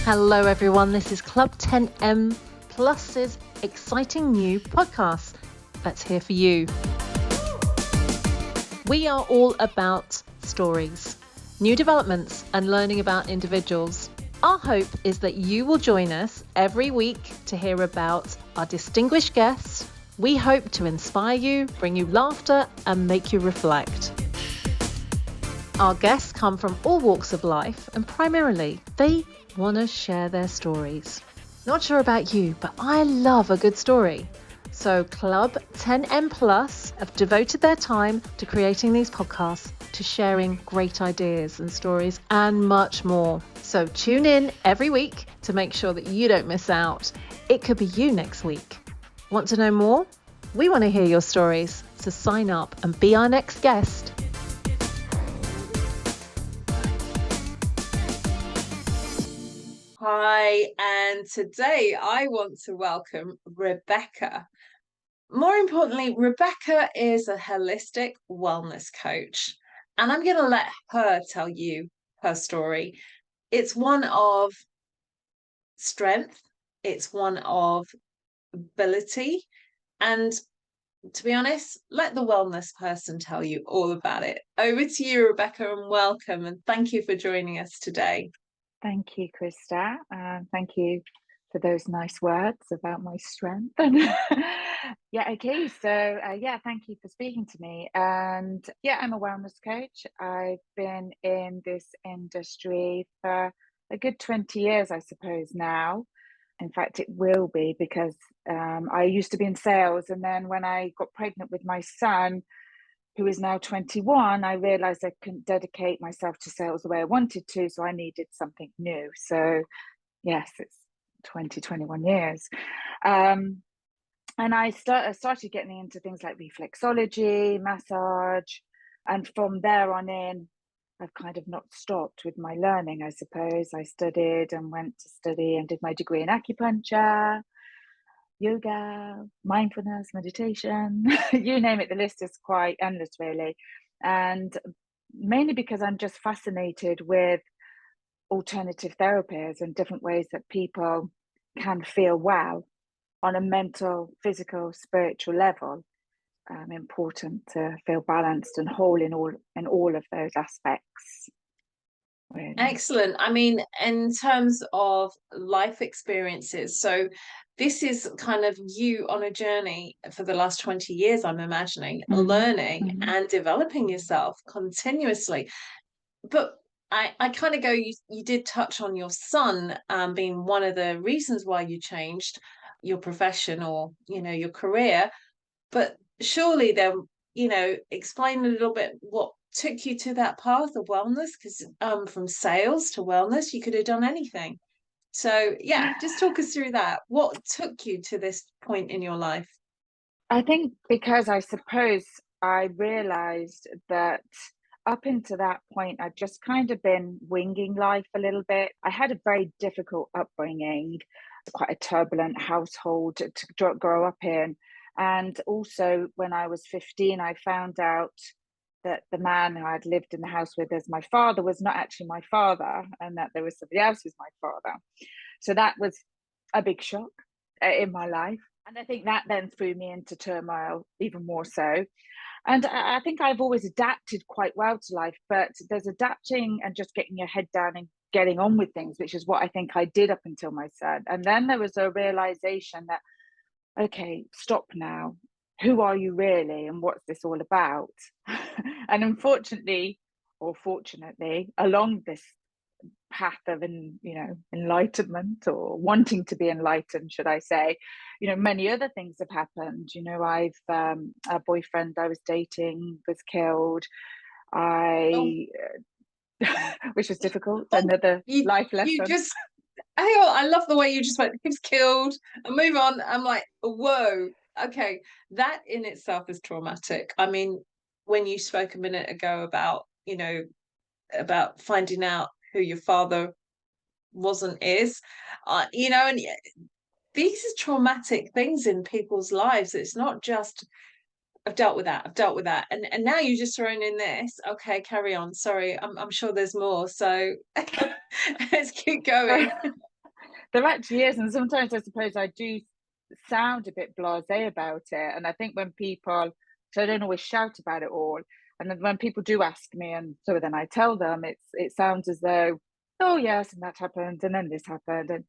Hello everyone, this is Club 10M Plus's exciting new podcast that's here for you. We are all about stories, new developments and learning about individuals. Our hope is that you will join us every week to hear about our distinguished guests. We hope to inspire you, bring you laughter and make you reflect. Our guests come from all walks of life and primarily they want to share their stories. Not sure about you, but I love a good story. So Club 10M Plus have devoted their time to creating these podcasts, to sharing great ideas and stories and much more. So tune in every week to make sure that you don't miss out. It could be you next week. Want to know more? We want to hear your stories. So sign up and be our next guest. Hi, and today I want to welcome Rebecca. More importantly, Rebecca is a holistic wellness coach, and I'm going to let her tell you her story. It's one of strength, it's one of ability, and to be honest, let the wellness person tell you all about it. Over to you, Rebecca, and welcome, and thank you for joining us today. Thank you, CHRISTA. Thank you for those nice words about my strength. Thank you for speaking to me. And I'm a wellness coach. I've been in this industry for a good 20 years, I suppose, now. In fact, it will be because I used to be in sales. And then when I got pregnant with my son, who is now 21, I realized I couldn't dedicate myself to sales the way I wanted to, so I needed something new. So yes, it's 21 years. And I started getting into things like reflexology, massage, and from there on in, I've kind of not stopped with my learning, I suppose. I studied and went to study and did my degree in acupuncture, yoga, mindfulness, meditation, you name it, the list is quite endless, really. And mainly because I'm just fascinated with alternative therapies and different ways that people can feel well on a mental, physical, spiritual level. Important to feel balanced and whole in all of those aspects. Really. Excellent. I mean, in terms of life experiences, so this is kind of you on a journey for the last 20 years, I'm imagining, learning and developing yourself continuously. But I kind of go, you did touch on your son being one of the reasons why you changed your profession or, your career. But surely then, explain a little bit what took you to that path of wellness, because from sales to wellness you could have done anything. So just talk us through that. What took you to this point in your life? I think because I suppose I realized that up until that point I'd just kind of been winging life a little bit. I had a very difficult upbringing, quite a turbulent household to grow up in. And also when I was 15, I found out that the man who I'd lived in the house with as my father was not actually my father, and that there was somebody else who's my father. So that was a big shock in my life. And I think that then threw me into turmoil even more so. And I think I've always adapted quite well to life, but there's adapting and just getting your head down and getting on with things, which is what I think I did up until my son. And then there was a realization that, okay, stop now. Who are you really? And what's this all about? And unfortunately, or fortunately, along this path of enlightenment, or wanting to be enlightened, should I say, many other things have happened. I've a boyfriend I was dating was killed. Which was difficult. Another life lesson. I love the way you just went, he was killed and move on. I'm like, whoa, okay, that in itself is traumatic. I mean, when you spoke a minute ago about about finding out who your father is, and these are traumatic things in people's lives. It's not just I've dealt with that, and now you just thrown in this. Okay, carry on. Sorry, I'm sure there's more, so let's keep going. There actually is, and sometimes I suppose I do sound a bit blasé about it. And I think when people, so I don't always shout about it all, and then when people do ask me, and so then I tell them, it sounds as though, oh yes, and that happened, and then this happened, and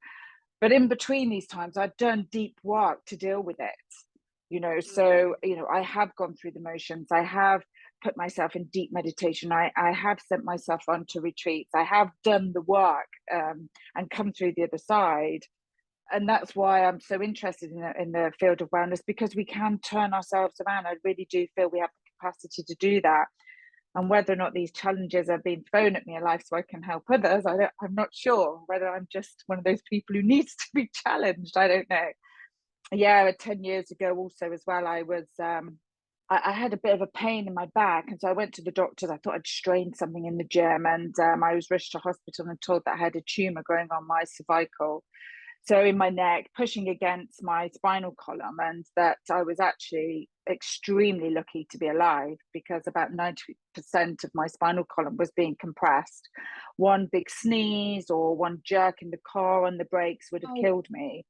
but in between these times, I've done deep work to deal with it. So I have gone through the motions. I have put myself in deep meditation. I have sent myself on to retreats. I have done the work, and come through the other side. And that's why I'm so interested in the field of wellness, because we can turn ourselves around. I really do feel we have the capacity to do that. And whether or not these challenges are being thrown at me in life so I can help others, I'm not sure. Whether I'm just one of those people who needs to be challenged, I don't know. Yeah, 10 years ago also as well, I was I had a bit of a pain in my back, and so I went to the doctors. I thought I'd strained something in the gym, and I was rushed to hospital and told that I had a tumor growing on my cervical, so in my neck, pushing against my spinal column, and that I was actually extremely lucky to be alive, because about 90% of my spinal column was being compressed. One big sneeze or one jerk in the car on the brakes would have killed me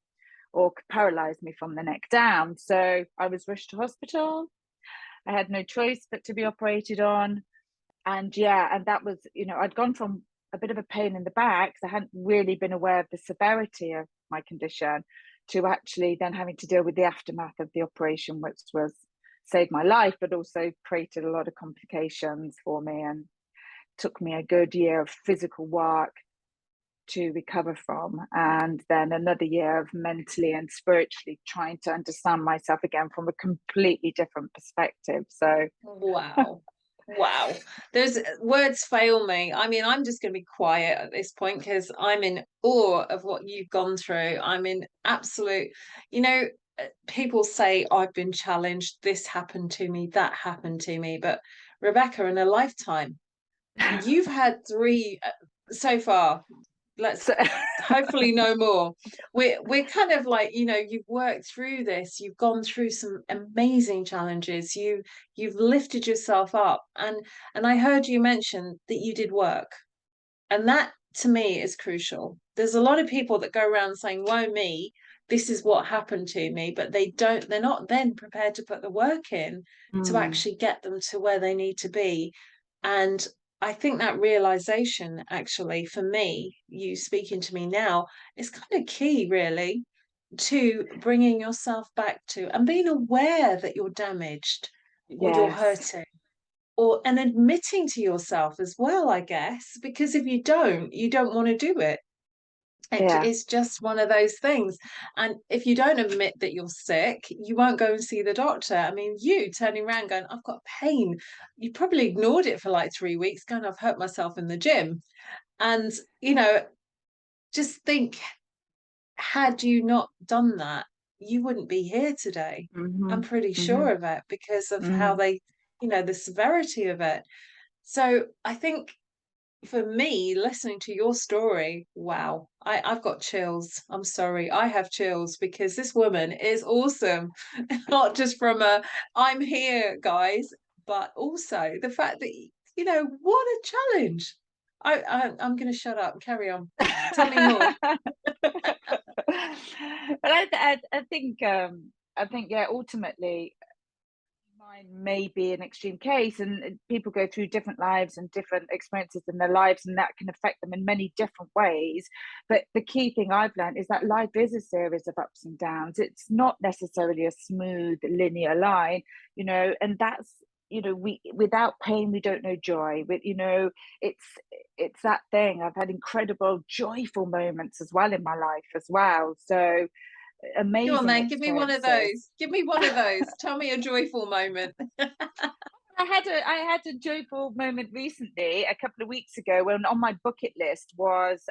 or paralyzed me from the neck down. So I was rushed to hospital. I had no choice but to be operated on. And that was, I'd gone from a bit of a pain in the back, because I hadn't really been aware of the severity of my condition, to actually then having to deal with the aftermath of the operation, which was saved my life, but also created a lot of complications for me, and took me a good year of physical work to recover from, and then another year of mentally and spiritually trying to understand myself again from a completely different perspective. So Wow. Those words fail me. I mean, I'm just going to be quiet at this point, because I'm in awe of what you've gone through. I'm in absolute, people say, I've been challenged, this happened to me, that happened to me. But Rebecca, in a lifetime, you've had 3 so far. Let's hopefully no more. We're kind of like, you've worked through this, you've gone through some amazing challenges, you've lifted yourself up, and I heard you mention that you did work, and that to me is crucial. There's a lot of people that go around saying, woe me, this is what happened to me, but they're not then prepared to put the work in to actually get them to where they need to be. And I think that realization, actually, for me, you speaking to me now, is kind of key, really, to bringing yourself back to and being aware that you're damaged or you're yes, hurting, and admitting to yourself as well, I guess, because if you don't want to do it. yeah, It's just one of those things. And if you don't admit that you're sick, you won't go and see the doctor. I mean, you turning around going, I've got pain. You probably ignored it for like 3 weeks, going, I've hurt myself in the gym. And, just think, had you not done that, you wouldn't be here today. I'm pretty sure of it, because of how the severity of it. So I think, for me, listening to your story, wow, I've got chills. I'm sorry, I have chills, because this woman is awesome. Not just from I'm here, guys, but also the fact that, what a challenge. I'm going to shut up. Carry on. Tell me more. But I think yeah, ultimately mine may be an extreme case, and people go through different lives and different experiences in their lives, and that can affect them in many different ways. But the key thing I've learned is that life is a series of ups and downs. It's not necessarily a smooth linear line, and that's, we, without pain we don't know joy. With, it's that thing. I've had incredible joyful moments as well in my life as well, so Go on amazing then, give me one of experiences. those. Give me one of those. Tell me a joyful moment. I had a joyful moment recently, a couple of weeks ago, when on my bucket list was,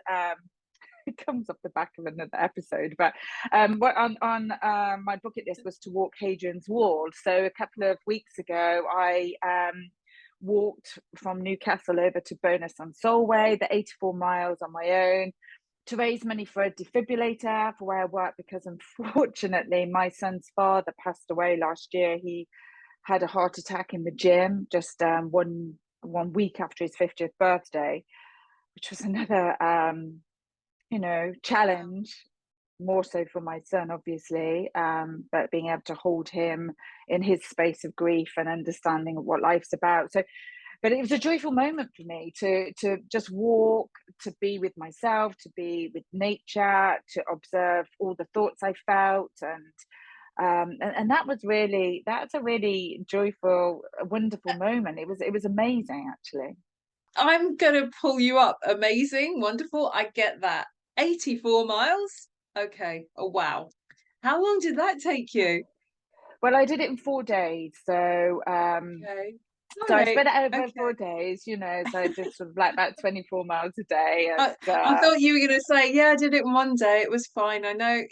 it comes off the back of another episode, but what on my bucket list was to walk Hadrian's Wall. So a couple of weeks ago, I walked from Newcastle over to Bonus on Solway, the 84 miles on my own, to raise money for a defibrillator for where I work, because unfortunately my son's father passed away last year. He had a heart attack in the gym just one week after his 50th birthday, which was another challenge. more so for my son, obviously, but being able to hold him in his space of grief and understanding of what life's about. So, but it was a joyful moment for me to just walk, to be with myself, to be with nature, to observe all the thoughts I felt, and that's a really joyful, wonderful moment. It was amazing, actually. I'm gonna pull you up. Amazing, wonderful. I get that. 84 miles? Okay. Oh, wow. How long did that take you? Well, I did it in 4 days, Okay. so I Alright. spread it over Okay. 4 days, so I did sort of like about 24 miles a day, I thought you were gonna say, "Yeah, I did it in one day. It was fine." I know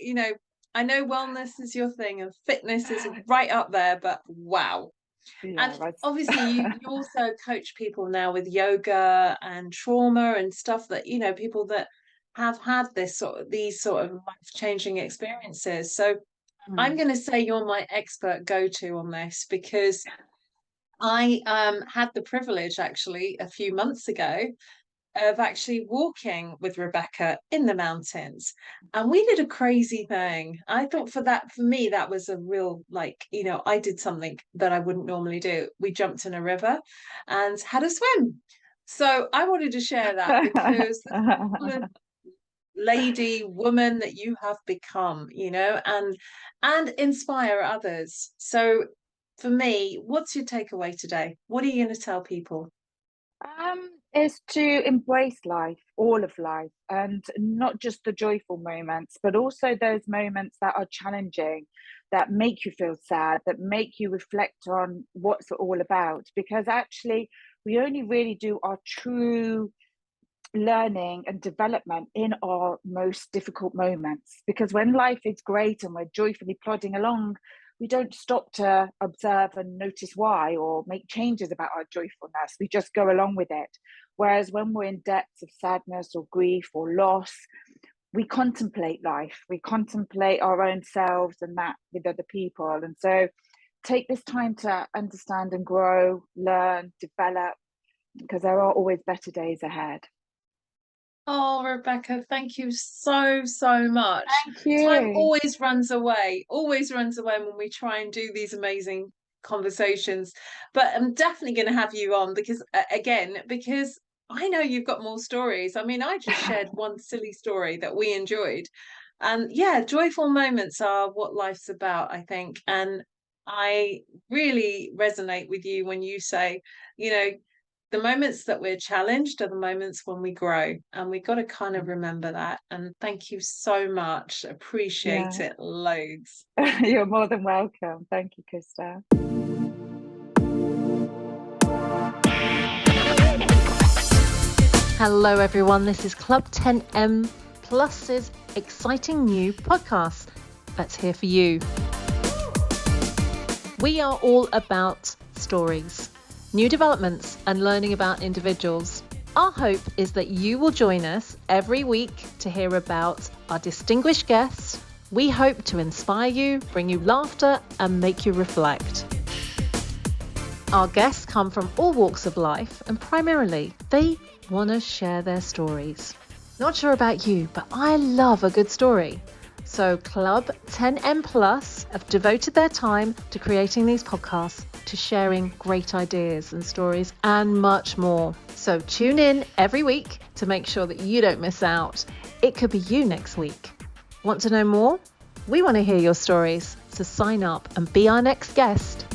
wellness is your thing and fitness is right up there, but wow. yeah, And that's obviously you also coach people now with yoga and trauma and stuff that, people that have had these sort of life-changing experiences. So I'm mm, going to say you're my expert go-to on this because I had the privilege actually a few months ago of actually walking with Rebecca in the mountains. And we did a crazy thing. I thought for me, that was a real, I did something that I wouldn't normally do. We jumped in a river and had a swim. So I wanted to share that because the sort of lady, woman that you have become, and inspire others. So for me, what's your takeaway today? What are you going to tell people? is to embrace life, all of life, and not just the joyful moments, but also those moments that are challenging, that make you feel sad, that make you reflect on what's it all about. Because actually, we only really do our true learning and development in our most difficult moments. Because when life is great and we're joyfully plodding along, we don't stop to observe and notice why or make changes about our joyfulness. We just go along with it. Whereas when we're in depths of sadness or grief or loss, we contemplate life, we contemplate our own selves and that with other people. And so take this time to understand and grow, learn, develop, because there are always better days ahead. Oh, Rebecca, thank you so, so much. Thank Time you. always runs away when we try and do these amazing conversations. But I'm definitely going to have you on because I know you've got more stories. I mean, I just shared one silly story that we enjoyed. And yeah, joyful moments are what life's about, I think. And I really resonate with you when you say, you know, the moments that we're challenged are the moments when we grow, and we've got to kind of remember that. And thank you so much. Appreciate Yeah, it loads. you're more than welcome. Thank you, Krista. Hello, everyone. This is Club 10M Plus's exciting new podcast that's here for you. We are all about stories, new developments, and learning about individuals. Our hope is that you will join us every week to hear about our distinguished guests. We hope to inspire you, bring you laughter, and make you reflect. Our guests come from all walks of life, and primarily, they want to share their stories. Not sure about you, but I love a good story. So Club 10M Plus have devoted their time to creating these podcasts, to sharing great ideas and stories, and much more. So tune in every week to make sure that you don't miss out. It could be you next week. Want to know more? We want to hear your stories, so sign up and be our next guest.